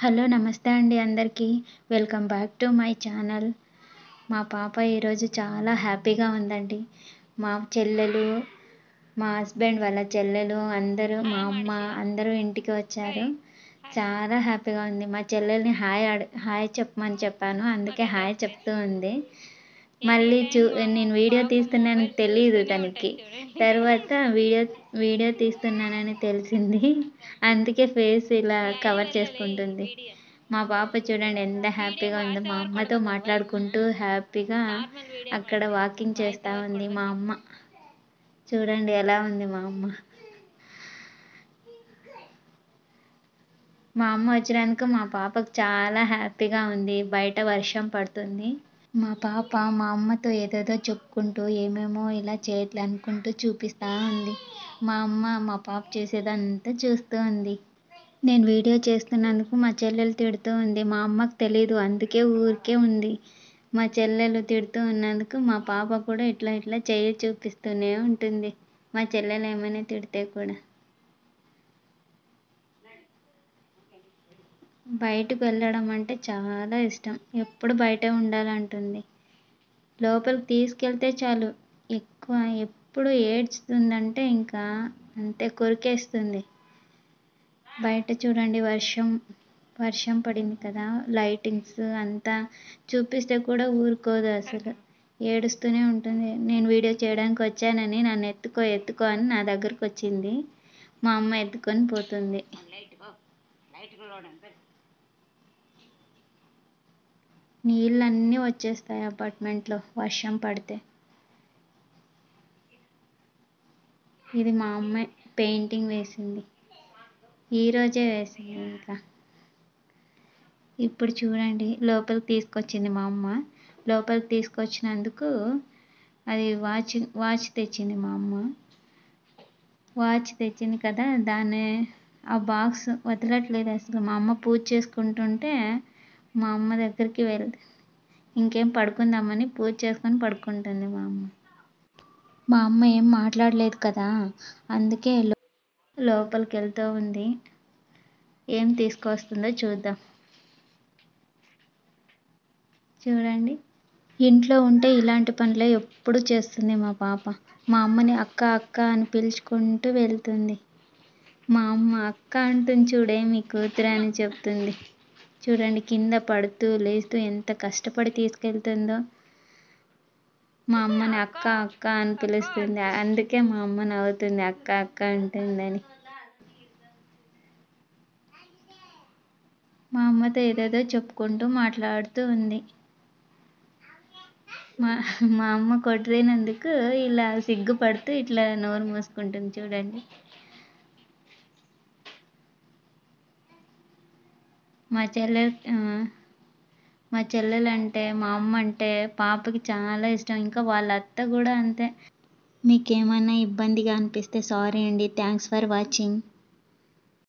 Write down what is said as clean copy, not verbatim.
Hello నమస్తే అండి అందరికీ. Welcome back to my channel. మా పాప ఈరోజు చాలా హ్యాపీగా ఉందండి. మా చెల్లెలు, మా హస్బెండ్ వాళ్ళ చెల్లెలు అందరూ, మా అమ్మ అందరూ ఇంటికి వచ్చారు. చాలా హ్యాపీగా ఉంది. మా చెల్లెల్ని హాయ్ చెప్పమని చెప్పాను, అందుకే హాయ్ చెప్తూ ఉంది. మళ్ళీ నేను వీడియో తీస్తున్నానని తెలీదు తనకి. తర్వాత వీడియో తీస్తున్నానని తెలిసింది. అందుకే ఫేస్ ఇలా కవర్ చేసుకుంటుంది. మా పాప చూడండి ఎంత హ్యాపీగా ఉందో. మా అమ్మతో మాట్లాడుకుంటూ హ్యాపీగా అక్కడ వాకింగ్ చేస్తూ ఉంది మా అమ్మ. చూడండి ఎలా ఉంది మా అమ్మ. మా అమ్మ వచ్చినందుకు మా పాపకు చాలా హ్యాపీగా ఉంది. బయట వర్షం పడుతుంది. మా పాప మా అమ్మతో ఏదేదో చెప్పుకుంటూ ఏమేమో ఇలా చేయట్లే అనుకుంటూ చూపిస్తూ ఉంది. మా అమ్మ మా పాప చేసేదంతా చూస్తూ ఉంది. నేను వీడియో చేస్తున్నందుకు మా చెల్లెలు తిడుతూ ఉంది. మా అమ్మకు తెలీదు, అందుకే ఊరికే ఉంది. మా చెల్లెలు తిడుతూ ఉన్నందుకు మా పాప కూడా ఇట్లా చేయి చూపిస్తూనే ఉంటుంది. మా చెల్లెలు ఏమైనా తిడితే కూడా. బయటకు వెళ్ళడం అంటే చాలా ఇష్టం. ఎప్పుడు బయటే ఉండాలంటుంది. లోపలికి తీసుకెళ్తే చాలు ఎక్కువ ఎప్పుడు ఏడ్చుతుందంటే ఇంకా అంతే, కొరికేస్తుంది. బయట చూడండి వర్షం పడింది కదా, లైటింగ్స్ అంతా చూపిస్తే కూడా ఊరుకోదు అసలు, ఏడుస్తూనే ఉంటుంది. నేను వీడియో చేయడానికి వచ్చానని నన్ను ఎత్తుకో అని నా దగ్గరకు వచ్చింది. మా అమ్మ ఎత్తుకొని పోతుంది. నీళ్ళన్నీ వచ్చేస్తాయి అపార్ట్మెంట్లో వర్షం పడితే. ఇది మా అమ్మ పెయింటింగ్ వేసింది, ఈరోజే వేసింది. ఇంకా ఇప్పుడు చూడండి లోపలికి తీసుకొచ్చింది మా అమ్మ. లోపలికి తీసుకొచ్చినందుకు అది వాచ్ తెచ్చింది మా అమ్మ. వాచ్ తెచ్చింది కదా, దాన్ని ఆ బాక్స్ వదలట్లేదు అసలు. మా అమ్మ పూజ చేసుకుంటుంటే మా అమ్మ దగ్గరికి ఇంకేం పడుకుందామని పూజ చేసుకొని పడుకుంటుంది మా అమ్మ. మా అమ్మ ఏం మాట్లాడలేదు కదా, అందుకే లోపలికి వెళ్తూ ఉంది. ఏం తీసుకొస్తుందో చూద్దాం. చూడండి, ఇంట్లో ఉంటే ఇలాంటి పనులే ఎప్పుడు చేస్తుంది మా పాప. మా అమ్మని అక్క అక్క అని పిలుచుకుంటూ వెళ్తుంది. మా అమ్మ అక్క అంటుంది చూడే మీ కూతురు అని చెప్తుంది. చూడండి కింద పడుతూ లేస్తూ ఎంత కష్టపడి తీసుకెళ్తుందో. మా అమ్మని అక్క అక్క అని పిలుస్తుంది, అందుకే మా అమ్మ నవ్వుతుంది అక్క అక్క అంటుందని. మా అమ్మతో ఏదేదో చెప్పుకుంటూ మాట్లాడుతూ ఉంది. మా అమ్మ కొట్టినందుకు ఇలా సిగ్గుపడుతూ ఇట్లా నోరు మూసుకుంటుంది చూడండి. మా చెల్లెలంటే మా అమ్మ అంటే పాపకి చాలా ఇష్టం. ఇంకా వాళ్ళ అత్త కూడా అంతే. మీకేమైనా ఇబ్బందిగా అనిపిస్తే సారీ అండి. Thanks for watching.